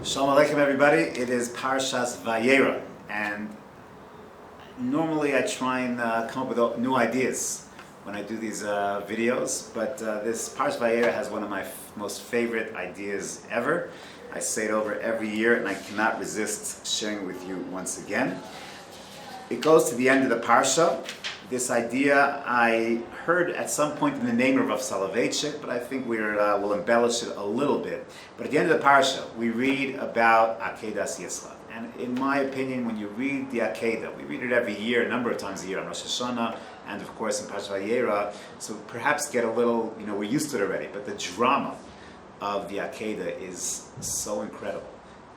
Shalom Aleichem, everybody. It is Parshat Vayeira, and normally I try and come up with new ideas when I do these videos, but this Parshat Vayeira has one of my most favorite ideas ever. I say it over every year, and I cannot resist sharing it with you once again. It goes to the end of the Parsha. This idea I heard at some point in the name of Rav Soloveitchik, but I think we'll embellish it a little bit. But at the end of the Parsha, we read about Akedas Yisrael. And in my opinion, when you read the Akedah, we read it every year, a number of times a year, on Rosh Hashanah, and of course in Parshat Vayeira, so perhaps get a little, we're used to it already, but the drama of the Akedah is so incredible.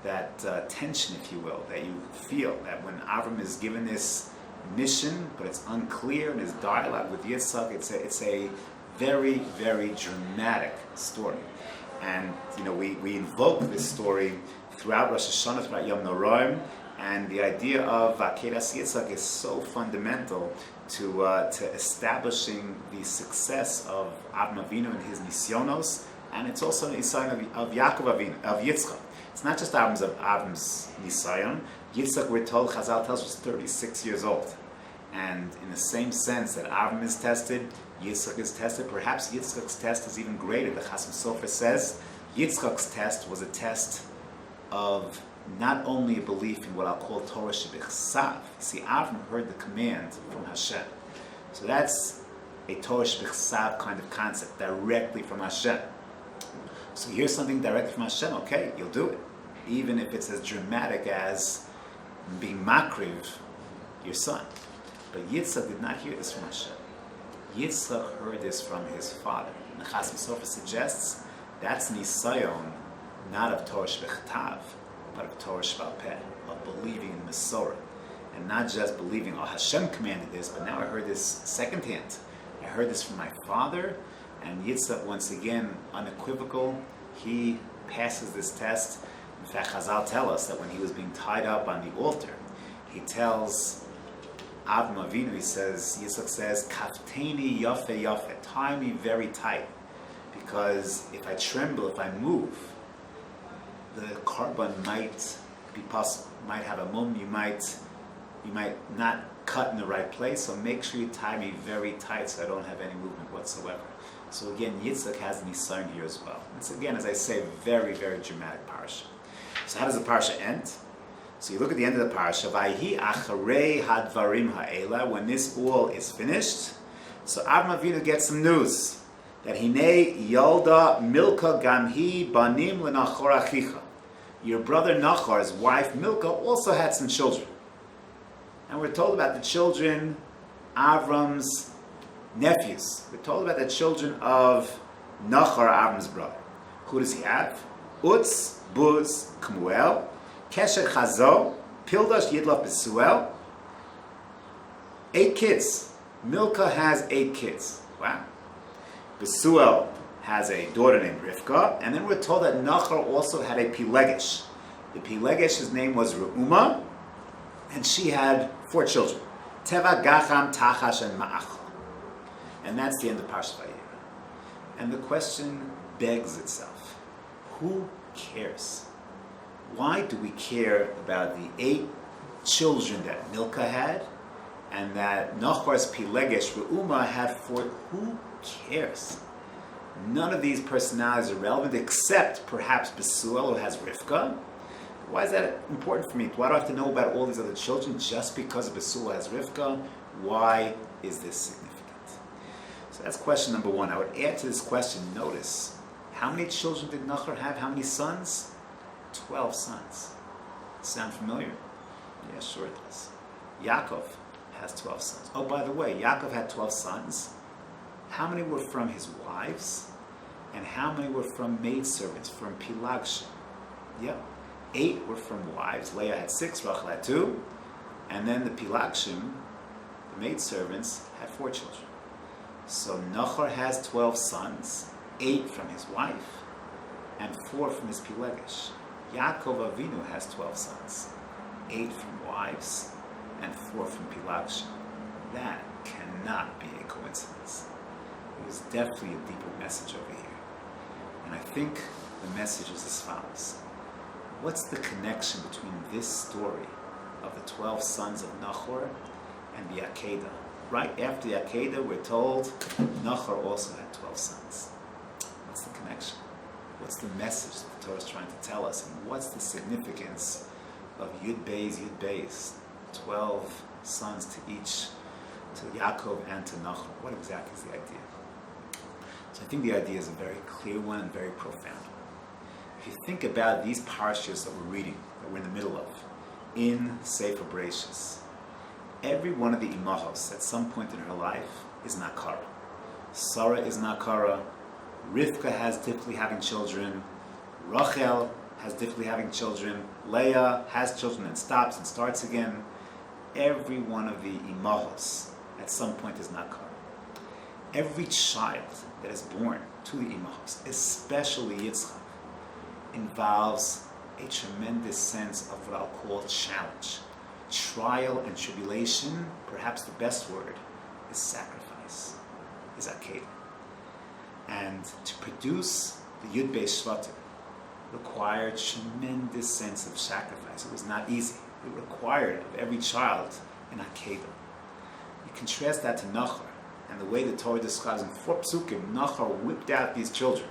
That tension, if you will, that you feel that when Avram is given this mission, but it's unclear in his dialogue with Yitzhak, it's a very, very dramatic story. And we invoke this story throughout Rosh Hashanah, throughout Yom Noraim, and the idea of Akedas Yitzhak is so fundamental to establishing the success of Avram Avinu and his nisyonos, and it's also a sign of Yaakov Avinu, of Yitzchak. It's not just Avram's nisayon. Yitzchak, we're told, Chazal tells us, was 36 years old. And in the same sense that Avram is tested, Yitzchak is tested. Perhaps Yitzchak's test is even greater. The Chasam Sofer says Yitzchak's test was a test of not only a belief in what I'll call Torah Shebichsav. See, Avram heard the command from Hashem. So that's a Torah Shebichsav kind of concept, directly from Hashem. So here's something directly from Hashem, okay, you'll do it. Even if it's as dramatic as being makriv your son. But Yitzchak did not hear this from Hashem. Yitzchak heard this from his father. And the Chasam Sofer suggests that's nisayon, not of Torah Shebechtav, but of Torah Shebal Peh, of believing in Masorah. And not just believing, oh, Hashem commanded this, but now I heard this secondhand. I heard this from my father. And Yitzhak, once again, unequivocal, he passes this test. In fact, Chazal tell us that when he was being tied up on the altar, he tells Avram Avinu, Yitzhak says, Kafteni yafe yafe, tie me very tight, because if I tremble, if I move, the korban might be possible, might have a moment, you might not cut in the right place, so make sure you tie me very tight so I don't have any movement whatsoever. So again, Yitzhak has nisayon here as well. It's again, as I say, very, very dramatic parsha. So how does the parsha end? So you look at the end of the parsha, Vayhi acharei hadvarim ha'ela, when this all is finished, so Avram Avinu gets some news, that Hinei yolda Milka gamhi banim lenachor achicha. Your brother Nachor's wife Milka also had some children. And we're told about the children, Avram's nephews. We're told about the children of Nachor, Avram's brother. Who does he have? Utz, Buz, Kemuel, Kesher Chazo, Pildash, Yidlaf, Besuel. 8 kids. Milka has 8 kids. Wow. Besuel has a daughter named Rivka, and then we're told that Nachor also had a Pilegesh. The Pilegesh's name was Re'uma, and she had 4 children. Teva, Gacham, Tachash, and Ma'ach. And that's the end of Parshat Vayeira. And the question begs itself. Who cares? Why do we care about the 8 children that Milka had and that Nachor's Pilegesh Re'uma had 4? Who cares? None of these personalities are relevant except perhaps Besuel, who has Rivka. Why is that important for me? Why do I have to know about all these other children just because Besuel has Rivka? Why is this significant? So that's question number 1. I would add to this question, notice, how many children did Nachor have? How many sons? 12 sons. Sound familiar? Yeah, sure it does. Yaakov has 12 sons. Oh, by the way, Yaakov had 12 sons. How many were from his wives? And how many were from maidservants, from Pilagshim? Yep. 8 were from wives. Leah had 6, Rachel had 2. And then the Pilagshim, the maidservants, had 4 children. So Nachor has 12 sons, 8 from his wife, and 4 from his Pilegesh. Yaakov Avinu has 12 sons, 8 from wives, and 4 from Pilagshim. That cannot be a coincidence. There's definitely a deeper message over here. And I think the message is as follows. What's the connection between this story of the 12 sons of Nachor and the Akedah? Right after the Akedah, we're told Nachor also had 12 sons. What's the connection? What's the message that the Torah is trying to tell us? And what's the significance of Yud Beis, 12 sons to each, to Yaakov and to Nachor? What exactly is the idea? So I think the idea is a very clear one and very profound. If you think about these parshas that we're reading, that we're in the middle of, in Sefer Bereshis, every one of the imahos at some point in her life is nakara. Sarah is nakara. Rivka has difficulty having children. Rachel has difficulty having children. Leah has children and stops and starts again. Every one of the imahos at some point is nakara. Every child that is born to the imahos, especially Yitzchak, involves a tremendous sense of what I'll call challenge. Trial and tribulation, perhaps the best word, is sacrifice, is akedah. And to produce the Yud Beis Shvatim required tremendous sense of sacrifice. It was not easy. It required of every child an akedah. You contrast that to Nachor, and the way the Torah describes in 4 psukim, Nachor whipped out these children,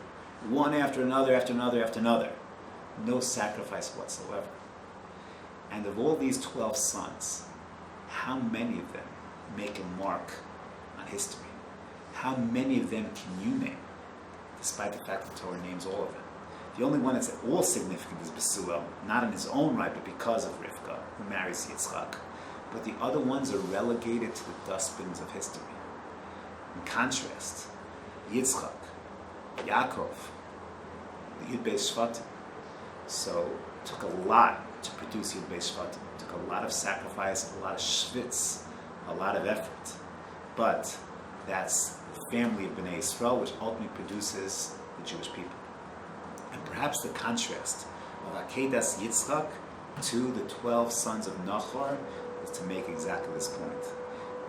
one after another, after another, after another. No sacrifice whatsoever. And of all these 12 sons, how many of them make a mark on history? How many of them can you name, despite the fact that the Torah names all of them? The only one that's at all significant is Besuel, not in his own right, but because of Rivka, who marries Yitzchak. But the other ones are relegated to the dustbins of history. In contrast, Yitzchak, Yaakov, the Yud Beis Shvatim. So it took a lot to produce Yud Beis Shvatim. It took a lot of sacrifice, a lot of schwitz, a lot of effort. But that's the family of Bnei Yisrael, which ultimately produces the Jewish people. And perhaps the contrast of Akedas Yitzchak to the 12 sons of Nachor is to make exactly this point.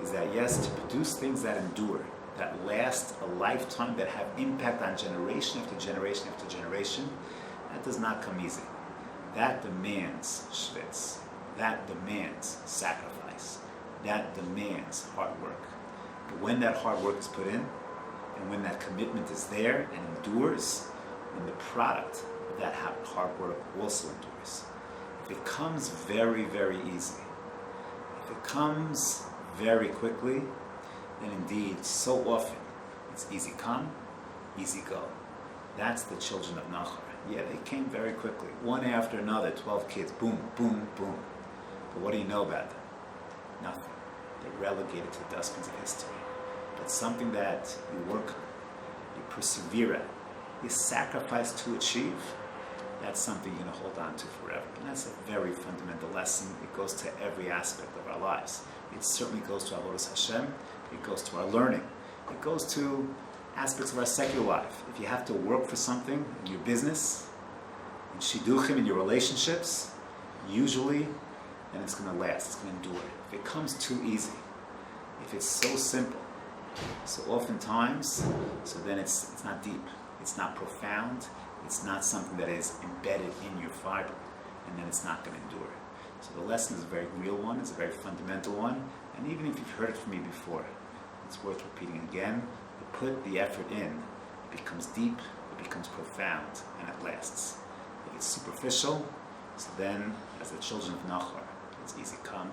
Is that yes, to produce things that endure, that last a lifetime, that have impact on generation after generation after generation, that does not come easy. That demands schwitz. That demands sacrifice. That demands hard work. But when that hard work is put in, and when that commitment is there and endures, then the product of that hard work also endures. If it comes very, very easy, if it comes very quickly, then indeed, so often, it's easy come, easy go. That's the children of Nachor. Yeah, they came very quickly, one after another, 12 kids, boom, boom, boom. But what do you know about them? Nothing. They're relegated to the dustbins of history. But something that you work on, you persevere at, you sacrifice to achieve, that's something you're going to hold on to forever. And that's a very fundamental lesson. It goes to every aspect of our lives. It certainly goes to Avodas Hashem. It goes to our learning. It goes to aspects of our secular life. If you have to work for something in your business, in shidduchim, in your relationships, usually, then it's going to last. It's going to endure. If it comes too easy, if it's so simple, so oftentimes, so then it's not deep. It's not profound. It's not something that is embedded in your fiber, and then it's not going to endure. So the lesson is a very real one. It's a very fundamental one. And even if you've heard it from me before, it's worth repeating again. You put the effort in, it becomes deep, it becomes profound, and it lasts. If it's superficial, so then, as the children of Nachor, it's easy come,